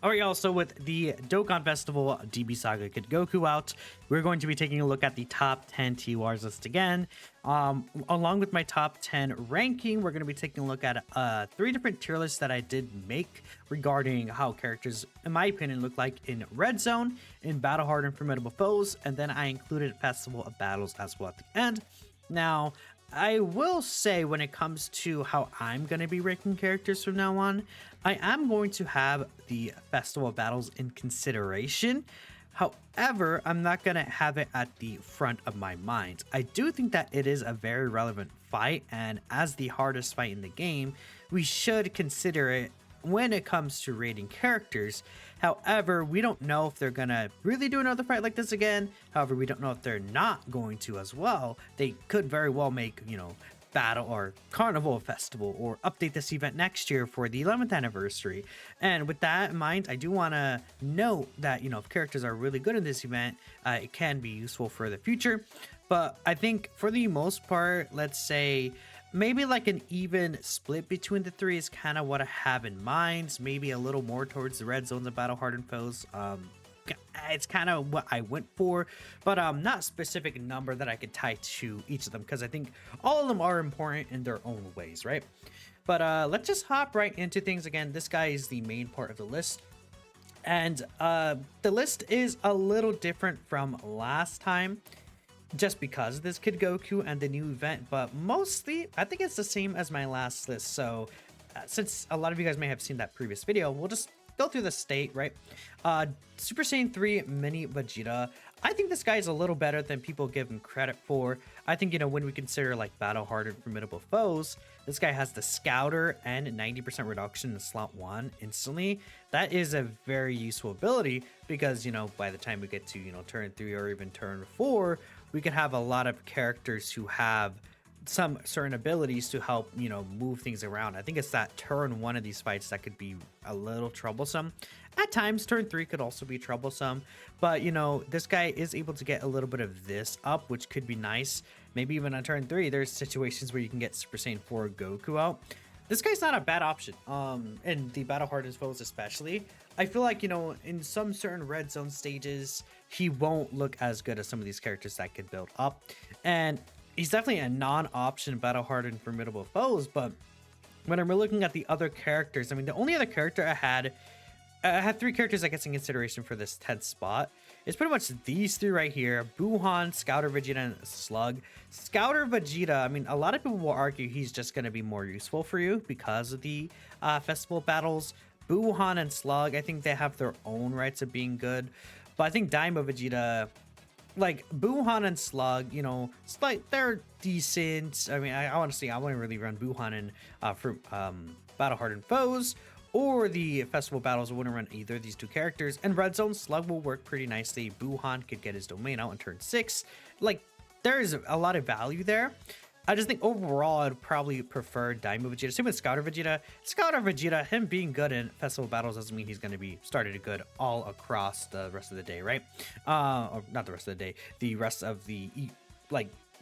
Alright, y'all, so with the Dokkan Festival DB Saga Kid Goku out, we're going to be taking a look at the top 10 TURs list again. Along with my top 10 ranking, we're going to be taking a look at 3 different tier lists that I did make regarding how characters, in my opinion, look like in Red Zone, in Battle Hard and Formidable Foes, and then I included Festival of Battles as well at the end. Now, I will say when it comes to how I'm going to be ranking characters from now on, I am going to have the Festival of Battles in consideration. However, I'm not going to have it at the front of my mind. I do think that it is a very relevant fight, and as the hardest fight in the game, we should consider it when it comes to rating characters. However, we don't know if they're gonna really do another fight like this again. However, we don't know if they're not going to as well. They could very well make, Battle or Carnival Festival or update this event next year for the 11th anniversary. And with that in mind, I do want to note that, if characters are really good in this event, it can be useful for the future. But I think for the most part, let's say maybe like an even split between the 3 is kind of what I have in mind. Maybe a little more towards the red zones of Battle Hardened Foes. It's kind of what I went for, but not a specific number that I could tie to each of them, because I think all of them are important in their own ways, right? But let's just hop right into things. Again, this guy is the main part of the list, and the list is a little different from last time just because of this Kid Goku and the new event, but mostly I think it's the same as my last list. So since a lot of you guys may have seen that previous video, we'll just go through the state, right? Super Saiyan 3 Mini Vegeta. I think this guy is a little better than people give him credit for. I think, when we consider like Battle Hardened Formidable Foes, this guy has the Scouter and 90% reduction in slot 1 instantly. That is a very useful ability because, by the time we get to, turn 3 or even turn 4, we could have a lot of characters who have some certain abilities to help, move things around. I think it's that turn 1 of these fights that could be a little troublesome. At times, turn 3 could also be troublesome, but this guy is able to get a little bit of this up, which could be nice. Maybe even on turn 3, there's situations where you can get Super Saiyan 4 Goku out. This guy's not a bad option, in the Battle Hardened Foes especially. I feel like, in some certain red zone stages, he won't look as good as some of these characters that could build up. And he's definitely a non-option Battle Hardened Formidable Foes, but when I'm looking at the other characters, I mean, the only other character I had 3 characters, I guess, in consideration for this 10th spot. It's pretty much these 3 right here: Buhan, Scouter Vegeta, and Slug. Scouter Vegeta, I mean, a lot of people will argue he's just going to be more useful for you because of the festival battles. Buhan and Slug, I think they have their own rights of being good, but I think Daima Vegeta, like Buhan and Slug, they're decent. I mean, I honestly, I wouldn't really run Buhan in Battle Hardened Foes or the Festival Battles. I wouldn't run either of these 2 characters. And Red Zone, Slug will work pretty nicely. Buhan could get his domain out in turn 6. Like, there's a lot of value there. I just think overall, I'd probably prefer Daima Vegeta. Same with Scouter Vegeta. Scouter Vegeta, him being good in Festival Battles doesn't mean he's going to be started good all across the rest of the day, right? Or not the rest of the day, the rest of the,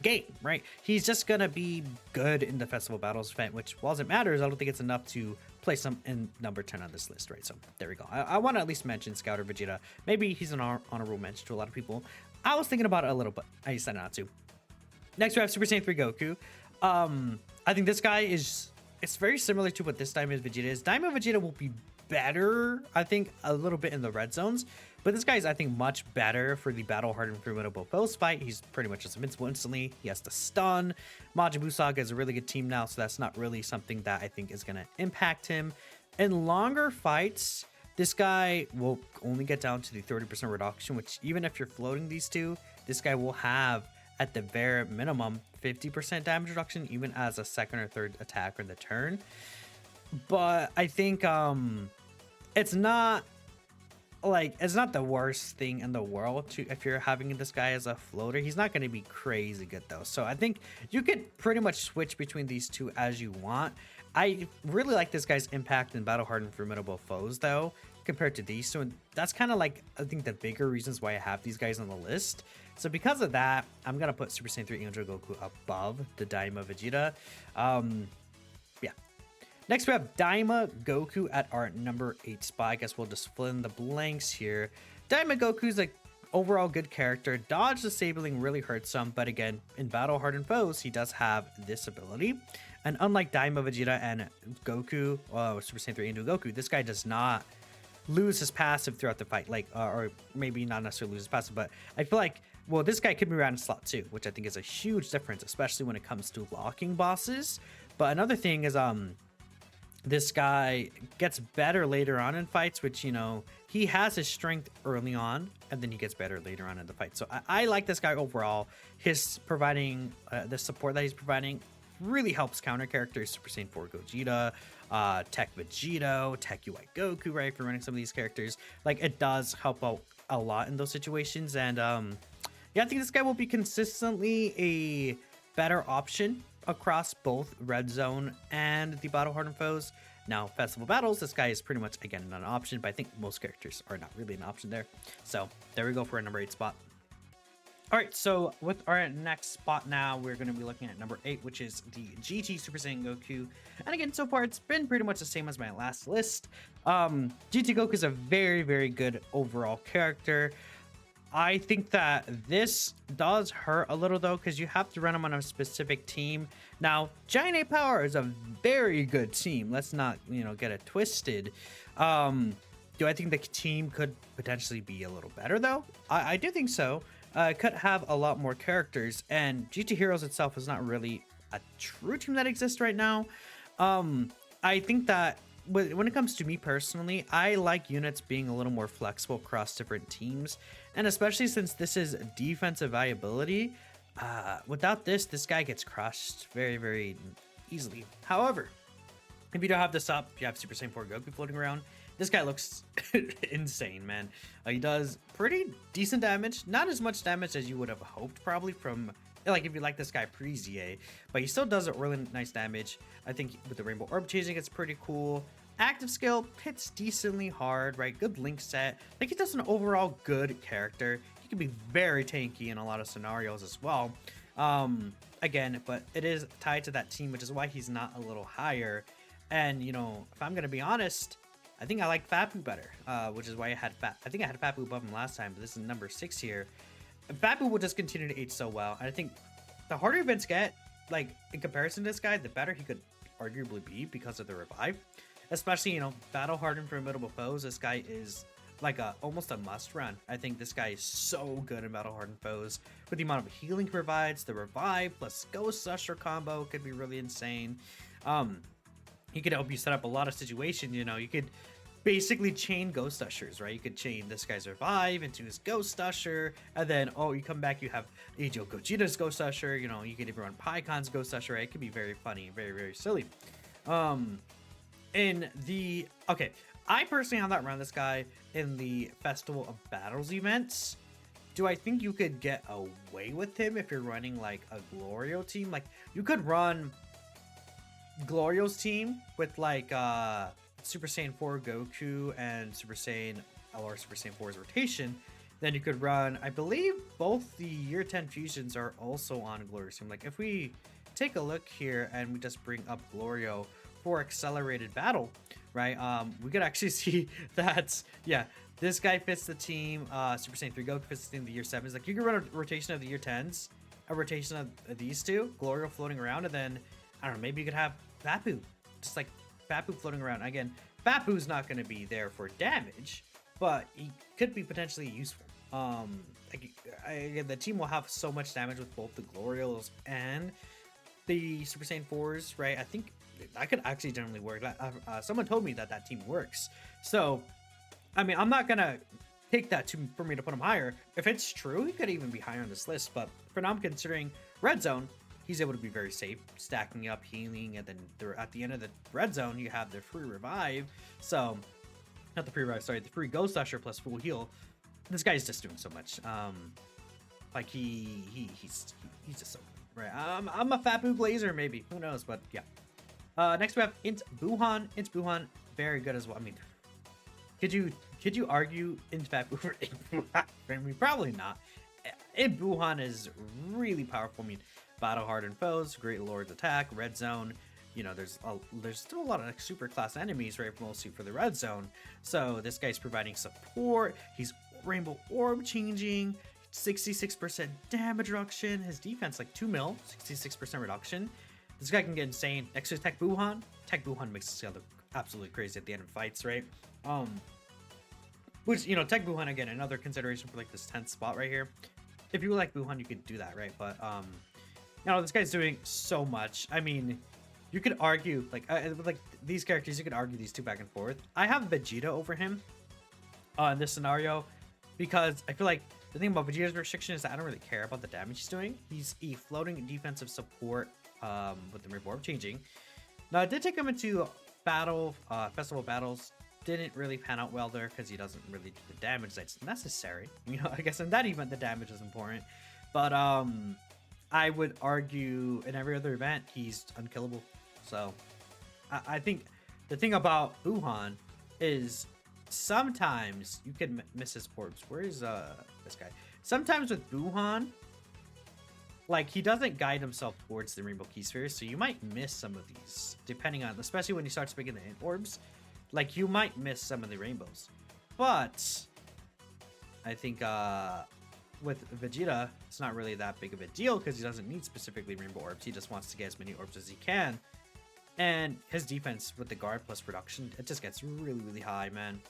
game, right? He's just going to be good in the Festival Battles event, which, while it matters, I don't think it's enough to place him in number 10 on this list, right? So there we go. I want to at least mention Scouter Vegeta. Maybe he's an honorable mention to a lot of people. I was thinking about it a little, but I decided not to. Next, we have Super Saiyan 3 Goku. I think this guy it's very similar to what this Daima Vegeta is. Daima Vegeta will be better, I think, a little bit in the red zones, but this guy is, I think, much better for the Battle Hardened Formidable Foes fight. He's pretty much just invincible instantly. He has the stun. Majin Buu Saga is a really good team now, so that's not really something that I think is going to impact him. In longer fights, this guy will only get down to the 30% reduction, which even if you're floating these 2, this guy will have at the very minimum 50% damage reduction, even as a second or third attack in the turn. But I think it's not the worst thing in the world to if you're having this guy as a floater. He's not going to be crazy good though, so I think you could pretty much switch between these 2 as you want. I really like this guy's impact in Battle Hardened Formidable Foes though, compared to these 2, and that's kind of like, I think, the bigger reasons why I have these guys on the list. So because of that, I'm gonna put Super Saiyan 3 Angel Goku above the Daima Vegeta. Yeah. Next, we have Daima Goku at our number 8 spot. I guess we'll just fill in the blanks here. Daima Goku's like overall good character. Dodge disabling really hurts some, but again, in battle hardened foes, he does have this ability. And unlike Daima Vegeta and Goku, Super Saiyan 3 into Goku, this guy does not lose his passive throughout the fight, like or maybe not necessarily lose his passive, but I feel like, well, this guy could be around in slot 2, which I think is a huge difference, especially when it comes to locking bosses. But another thing is this guy gets better later on in fights, which, you know, he has his strength early on and then he gets better later on in the fight. So I like this guy overall. His providing the support that he's providing really helps counter characters. Super Saiyan 4 Gogeta, Tech Vegito, Tech UI Goku, right? If you're running some of these characters, like, it does help out a lot in those situations. And yeah, I think this guy will be consistently a better option across both Red Zone and the battle hardened foes. Now, festival battles, this guy is pretty much, again, not an option, but I think most characters are not really an option there. So there we go for our number 8 spot. All right, so with our next spot now, we're going to be looking at number 8, which is the GT Super Saiyan Goku. And again, so far, it's been pretty much the same as my last list. GT Goku is a very, very good overall character. I think that this does hurt a little, though, because you have to run him on a specific team. Now, Giant 8 Power is a very good team. Let's not, you know, get it twisted. Do I think the team could potentially be a little better, though? I do think so. It could have a lot more characters, and GT Heroes itself is not really a true team that exists right now. I think that when it comes to me personally, I like units being a little more flexible across different teams, and especially since this is defensive viability, without this guy gets crushed very, very easily. However, if you don't have this up, you have Super Saiyan 4 Goku floating around, this guy looks insane, man. He does pretty decent damage, not as much damage as you would have hoped probably from, like, if you like this guy pre-ZA, but he still does a really nice damage. I think with the Rainbow Orb chasing, it's pretty cool. Active skill hits decently hard, right? Good link set. Like, he does an overall good character. He can be very tanky in a lot of scenarios as well. Again, but it is tied to that team, which is why he's not a little higher. And, you know, if I'm gonna be honest, I think I like Fapu better, which is why I had Fapu above him last time, but this is number 6 here. Fapu will just continue to age so well, and I think the harder events get, like, in comparison to this guy, the better he could arguably be because of the revive. Especially, you know, battle hardened formidable foes. This guy is like almost a must run. I think this guy is so good in battle hardened foes with the amount of healing he provides. The revive plus Ghost Usher combo could be really insane. He could help you set up a lot of situations. You know, you could basically chain Ghost Ushers, right? You could chain this guy's revive into his Ghost Usher, and then, oh, you come back, you have AGL Gogeta's Ghost Usher. You know, you could even run Pycon's Ghost Usher, right? It could be very funny, very, very silly. Okay, I personally have not run this guy in the Festival of Battles events. Do I think you could get away with him if you're running like a Glorio team? Like, you could run Glorio's team with like Super Saiyan 4 Goku and Super Saiyan 4's rotation. Then you could run, I believe both the Year 10 fusions are also on Glorio's team. Like, if we take a look here and we just bring up Glorio for accelerated battle, right? We could actually see that, yeah, this guy fits the team. Super Saiyan 3 Goku fits the team. The Year 7s. Like, you could run a rotation of the Year 10s, a rotation of these two, Glorio floating around, and then, I don't know, maybe you could have Fapu, just like Fapu floating around. Again, Fapu's not going to be there for damage, but he could be potentially useful. Again, the team will have so much damage with both the Glorios and the Super Saiyan 4s, right? I think that could actually generally work. Someone told me that team works. So, I mean, I'm not gonna take that for me to put him higher. If it's true, he could even be higher on this list. But for now, I'm considering Red Zone. He's able to be very safe, stacking up healing, and then at the end of the Red Zone, you have the free revive. So, not the free revive, sorry, the free Ghost Usher plus full heal. This guy's just doing so much. Like he's just so good, right? I'm a Fapu Blazer, maybe. Who knows? But yeah. Next we have Int Buhan. Int Buhan, very good as well. I mean, could you argue Int Fapu for Int Buhan? I mean, probably not. Int Buhan is really powerful. I mean, battle hardened foes, Great Lord's attack, Red Zone. there's still a lot of like, super class enemies, right? Mostly for the red zone. So this guy's providing support. He's rainbow orb changing, 66% damage reduction. His defense like 2 mil, 66% reduction. This guy can get insane. Next to Tech Buhan. Tech Buhan makes this guy look absolutely crazy at the end of fights, right? Which, Tech Buhan, again, another consideration for like this 10th spot right here. If you like Buhan, you could do that, right? But this guy's doing so much. I mean, you could argue like these characters, you could argue these two back and forth. I have Vegeta over him in this scenario because I feel like the thing about Vegeta's restriction is that I don't really care about the damage he's doing. He's a floating defensive support with the rainbow orb changing. Now I did take him into festival battles. Didn't really pan out well there because he doesn't really do the damage that's necessary. I guess in that event the damage is important, but I would argue in every other event he's unkillable. So I think the thing about Buhan is sometimes you can miss his orbs. Where is this guy? Sometimes with Buhan, like he doesn't guide himself towards the rainbow key spheres, so you might miss some of these depending on, especially when you start speaking the int orbs. Like you might miss some of the rainbows, but I think with Vegeta, it's not really that big of a deal because he doesn't need specifically rainbow orbs. He just wants to get as many orbs as he can. And his defense with the guard plus reduction, it just gets really, really high, man.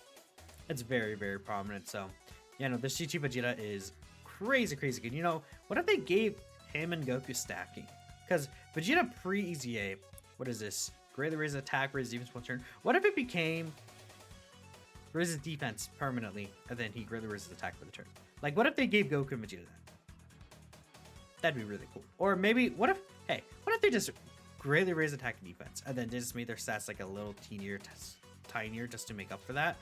It's very, very prominent. So, the CG Vegeta is crazy, crazy good. What if they gave him and Goku stacking? Because Vegeta pre-EZA, what is this? Greatly raise attack, raise defense one turn. What if it became raises defense permanently, and then he greatly raises attack for the turn? Like, what if they gave Goku and Vegeta that? That'd be really cool. Or maybe, what if they just greatly raise attack and defense, and then they just made their stats like a little tinier just to make up for that?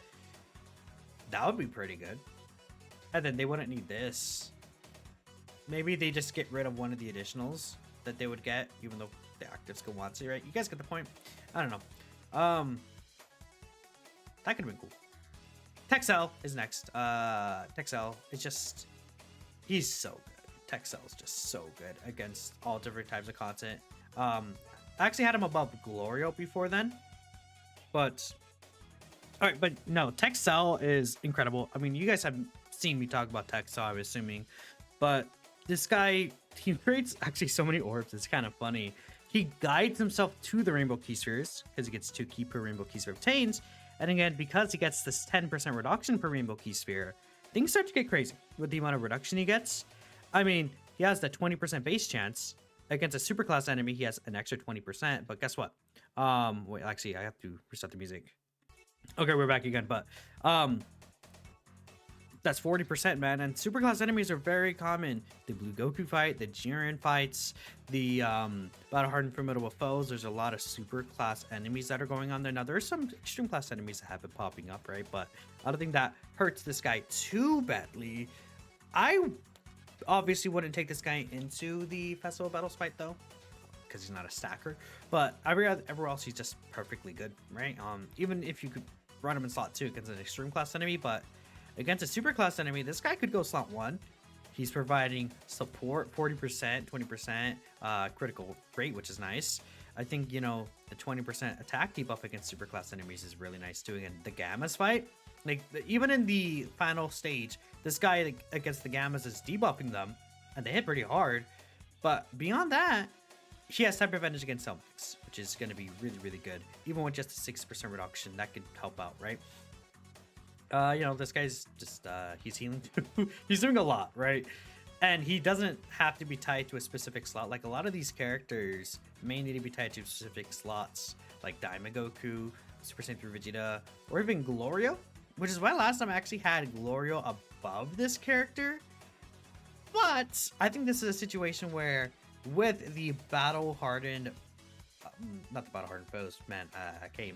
That would be pretty good. And then they wouldn't need this. Maybe they just get rid of one of the additionals that they would get, even though the actives go Watsi, right? You guys get the point? I don't know. That could have been cool. Texel is next. Texel is just, he's so good. Texel is just so good against all different types of content. I actually had him above Glorio before then, but all right, but no, Texel is incredible. I mean, you guys have seen me talk about Texel, I'm assuming, but this guy, he creates actually so many orbs. It's kind of funny. He guides himself to the rainbow key spheres because he gets 2 key per rainbow key sphere obtained. And again, because he gets this 10% reduction per rainbow key sphere, things start to get crazy with the amount of reduction he gets. I mean, he has that 20% base chance. Against a super class enemy, he has an extra 20%. But guess what? Wait, actually, I have to restart the music. Okay, we're back again. But that's 40%, man. And super class enemies are very common. The Blue Goku fight, the Jiren fights, the Battle Hardened Formidable Foes. There's a lot of super class enemies that are going on there. Now, there are some extreme class enemies that have been popping up, right? But I don't think that hurts this guy too badly. I obviously wouldn't take this guy into the Festival Battles fight, though, because he's not a stacker. But everywhere else, he's just perfectly good, right? Even if you could run him in slot 2 against an extreme class enemy, but against a super class enemy, this guy could go slot 1. He's providing support, 40%, 20% critical rate, which is nice. I think, the 20% attack debuff against super class enemies is really nice too. And the Gammas fight, like even in the final stage, this guy like, against the Gammas is debuffing them and they hit pretty hard. But beyond that, he has type advantage against Selmix, which is going to be really, really good. Even with just a 6% reduction, that could help out, right? This guy's just, he's healing too. He's doing a lot, right? And he doesn't have to be tied to a specific slot. Like a lot of these characters may need to be tied to specific slots, like Daima Goku, Super Saiyan 3 Vegeta, or even Glorio, which is why last time I actually had Glorio above this character. But I think this is a situation where with the battle hardened, not the battle hardened foes, man, I can't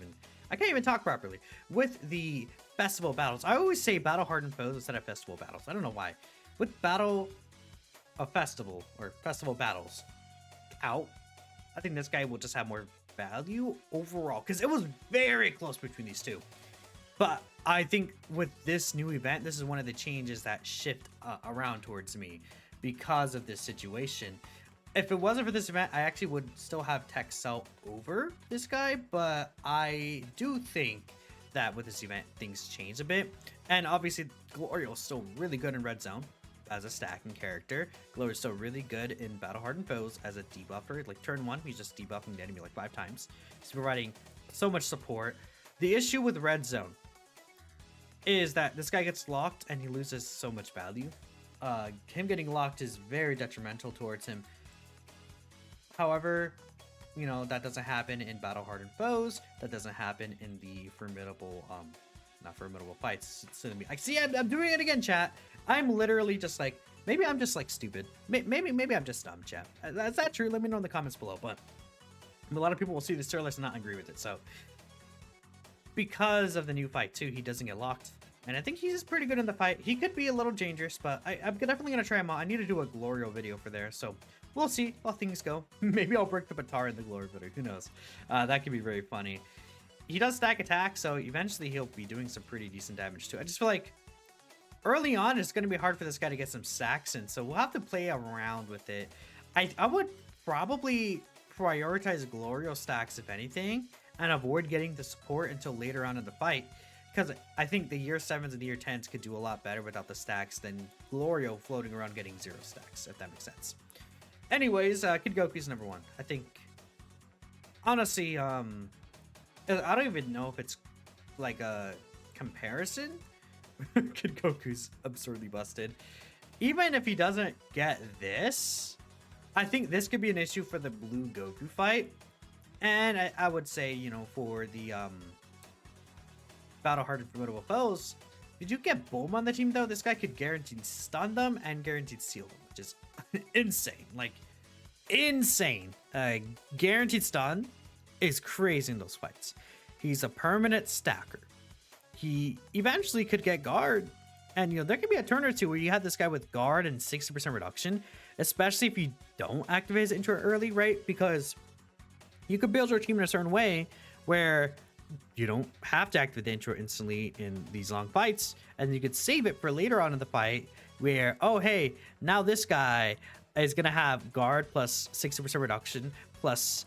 even talk properly. With the festival battles, I always say battle hardened foes instead of festival battles. I don't know why. With festival battles out, I think this guy will just have more value overall because it was very close between these two. But I think with this new event, this is one of the changes that shift around towards me because of this situation. if it wasn't for this event, I actually would still have Tech Cell over this guy, but I do think that with this event, things change a bit. And obviously, Glorio is still really good in Red Zone as a stacking character. Glorio is still really good in Battle Hardened Foes as a debuffer. Like turn 1, he's just debuffing the enemy like 5 times. He's providing so much support. The issue with Red Zone is that this guy gets locked and he loses so much value. Him getting locked is very detrimental towards him. However, you know, that doesn't happen in Battle Hardened Foes. That doesn't happen in the formidable, not formidable fights. I see, I'm doing it again, chat. I'm literally just like, maybe I'm just like stupid. Maybe I'm just dumb, chat. Is that true? Let me know in the comments below. But a lot of people will see this tier list and not agree with it. So because of the new fight too, he doesn't get locked. And I think he's pretty good in the fight. He could be a little dangerous, but I'm definitely going to try him out. I need to do a Glorio video for there, so we'll see how things go. Maybe I'll break the Batar in the Glorio video. Who knows? That could be very funny. He does stack attack, so eventually he'll be doing some pretty decent damage too. I just feel like early on, it's going to be hard for this guy to get some stacks in, so we'll have to play around with it. I would probably prioritize Glorio stacks, if anything, and avoid getting the support until later on in the fight. Because I think the year 7s and the year 10s could do a lot better without the stacks than Glorio floating around getting 0 stacks, if that makes sense. Anyways, Kid Goku's number 1. I think, honestly, I don't even know if it's like a comparison. Kid Goku's absurdly busted. Even if he doesn't get this, I think this could be an issue for the blue Goku fight. And I would say, you know, for the Battle Hardened Formidable Foes, did you get Boom on the team though? This guy could guaranteed stun them and guaranteed seal them, which is insane. Like, insane. Guaranteed stun is crazy in those fights. He's a permanent stacker. He eventually could get guard. And, you know, there could be a turn or two where you have this guy with guard and 60% reduction, especially if you don't activate his intro early, right? Because you could build your team in a certain way where you don't have to activate the intro instantly in these long fights, and you could save it for later on in the fight where, oh, hey, now this guy is going to have guard plus 60% reduction plus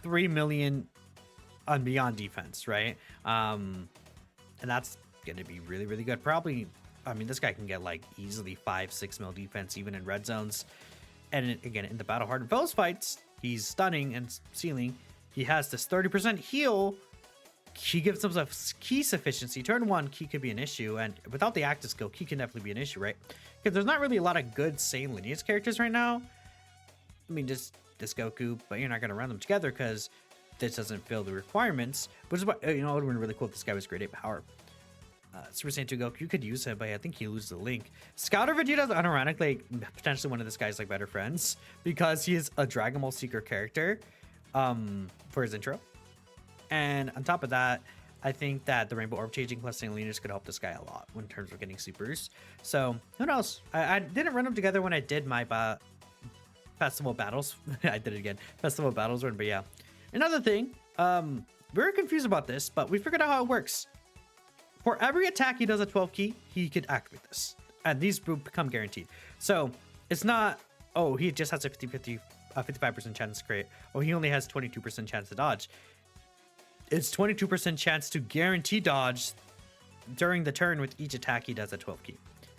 3 million on beyond defense, right? And that's going to be really, really good. Probably, I mean, this guy can get like easily 5-6 mil defense even in red zones. And again, in the Battle Hardened Foes fights, he's stunning and sealing. He has this 30% heal. He gives himself key sufficiency. Turn 1, key could be an issue, and without the active skill, key can definitely be an issue, right? Because there's not really a lot of good Saiyan lineage characters right now. I mean, just this Goku, but you're not going to run them together because this doesn't fill the requirements. Which is what, you know, it would have been really cool if this guy was grade 8 power. Super Saiyan 2 Goku, you could use him, but I think he loses the link. Scouter Vegeta's unironically potentially one of this guy's like better friends because he is a Dragon Ball Seeker character for his intro. And on top of that, I think that the Rainbow Orb Changing plus Saiyan lineage could help this guy a lot in terms of getting supers. So who knows? I didn't run them together when I did my festival battles. I did it again. Festival battles run, but yeah. Another thing, very confused about this, but we figured out how it works. For every attack he does at 12 key, he could activate this. And these become guaranteed. So it's not, oh, he just has a 55% chance to create. Oh, he only has 22% chance to dodge. It's 22% chance to guarantee dodge during the turn with each attack he does at 12 key.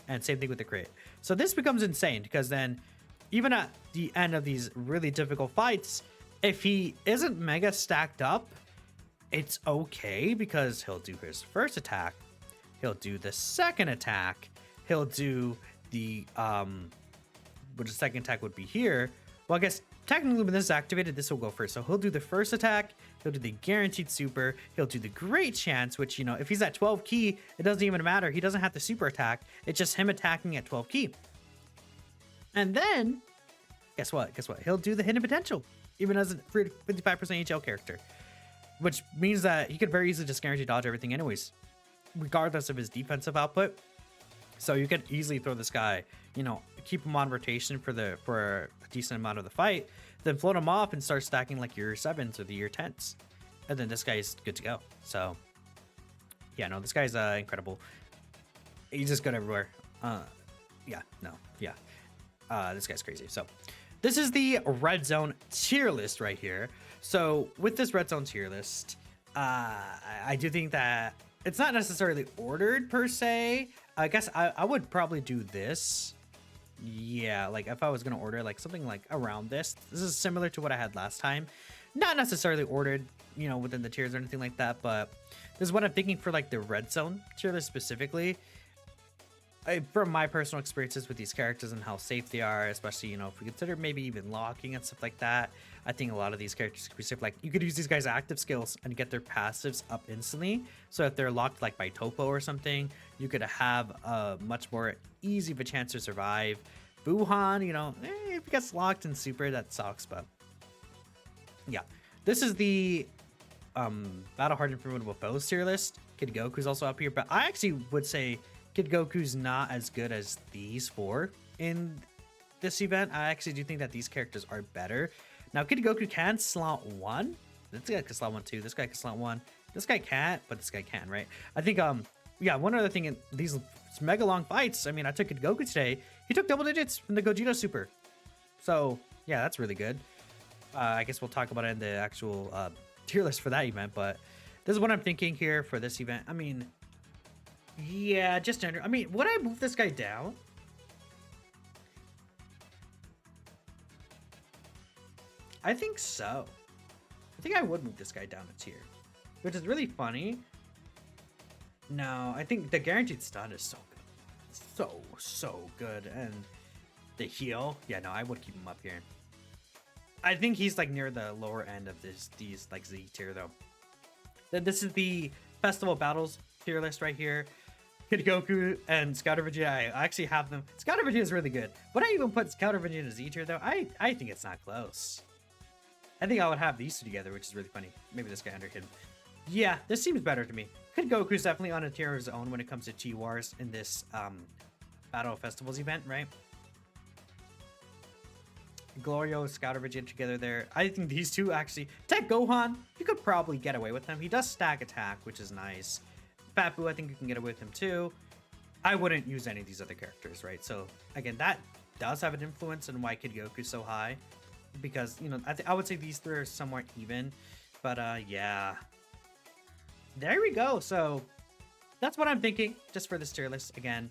And same thing with the crit. So this becomes insane because then even at the end of these really difficult fights, if he isn't mega stacked up, it's okay because he'll do his first attack, he'll do the second attack, he'll do the which the second attack would be here. Well, I guess technically when this is activated, this will go first. So he'll do the first attack, he'll do the guaranteed super, he'll do the great chance, which, you know, if he's at 12 key, it doesn't even matter. He doesn't have to super attack. It's just him attacking at 12 key. And then, guess what? He'll do the hidden potential, even as a 55% HL character. Which means that he could very easily just guarantee dodge everything anyways, regardless of his defensive output. So you could easily throw this guy, you know, keep him on rotation for a decent amount of the fight, then float him off and start stacking like your 7s or the year 10s. And then this guy's good to go. So yeah, no, this guy's incredible. He's just good everywhere. This guy's crazy. So this is the red zone tier list right here. So with this red zone tier list, I do think that it's not necessarily ordered per se. I guess I would probably do this. Yeah, like if I was gonna order like something like around this is similar to what I had last time. Not necessarily ordered, you know, within the tiers or anything like that, but this is what I'm thinking for like the red zone tier list specifically. From my personal experiences with these characters and how safe they are, especially, you know, if we consider maybe even locking and stuff like that, I think a lot of these characters could be safe. Like, you could use these guys' active skills and get their passives up instantly. So if they're locked like by Topo or something, you could have a much more easy of a chance to survive. Buhan, you know, if he gets locked in super, that sucks, but yeah. This is the Battle Hardened Formidable Foes tier list. Kid Goku's also up here, but I actually would say Kid Goku's not as good as these four in this event. I actually do think that these characters are better. Now, Kid Goku can slot one. This guy can slot one too. This guy can slot one. This guy can't, but this guy can, right? I think, yeah, one other thing in these mega long fights, I mean, I took Kid Goku today. He took double digits from the Gogeta Super. So, yeah, that's really good. I guess we'll talk about it in the actual tier list for that event, but this is what I'm thinking here for this event. I mean, yeah, just under. I mean, would I move this guy down? I think so. I think I would move this guy down a tier, which is really funny. No, I think the guaranteed stun is so good. So good. And the heal, yeah, no, I would keep him up here. I think he's like near the lower end of these like Z tier though. Then this is the Festival Battles tier list right here. Kid Goku and Scouter Vegeta, I actually have them. Scouter Vegeta is really good. Would I even put Scouter Vegeta in a Z tier though? I think it's not close. I think I would have these two together, which is really funny. Maybe this guy under him. Yeah, this seems better to me. Kid Goku's definitely on a tier of his own when it comes to TURs in this Battle of Festivals event, right? Glorio, Scouter Vegeta together there. I think these two actually... Tech Gohan, you could probably get away with him. He does stack attack, which is nice. Fat Boo, I think you can get away with him too. I wouldn't use any of these other characters, right? So, again, that does have an influence on why Kid Goku's so high. Because, you know, I would say these three are somewhat even. But, yeah. There we go. So, that's what I'm thinking, just for this tier list. Again,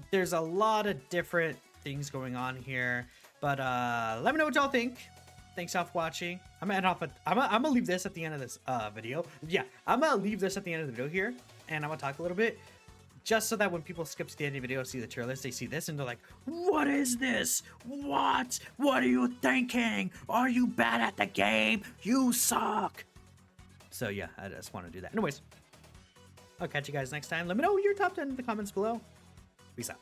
there's a lot of different things going on here. But let me know what y'all think. Thanks all for watching. I'm gonna leave this at the end of this video. Yeah, I'm gonna leave this at the end of the video here, and I'm gonna talk a little bit, just so that when people skip to the end of the video, see the tier list, they see this and they're like, "What is this? What? What are you thinking? Are you bad at the game? You suck." So yeah, I just want to do that. Anyways, I'll catch you guys next time. Let me know your top 10 in the comments below. Peace out.